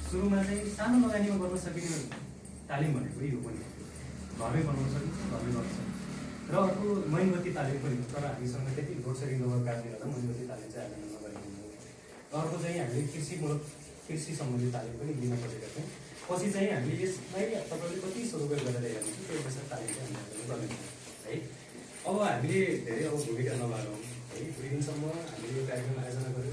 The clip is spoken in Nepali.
सुरुमा चाहिँ सानो लगानीमा गर्न सकिने तालिम भनेको यो पनि घरमै बनाउन सकिन्छ, घरमै गर्न सकिन्छ। र अर्को मैनबत्ती तालिम पनि हो, तर हामीसँग त्यति लोड सेडिङ नभएको कारणले गर्दा मैनबत्ती तालिम चाहिँ हामीले नगरेको हो। अर्को चाहिँ हामीले कृषि सम्बन्धी तालिम पनि लिन खोजेका थियौँ। पछि चाहिँ हामीले यसलाई तपाईँले कति सदुपयोग गरेर हेर्नुहुन्छ त्यो अनुसार तालिम चाहिँ हामीले गर्नेछौँ है। अब हामीले धेरै अब भूमिका नभएर है 2 दिनसम्म हामीले यो कार्यक्रम आयोजना गरेर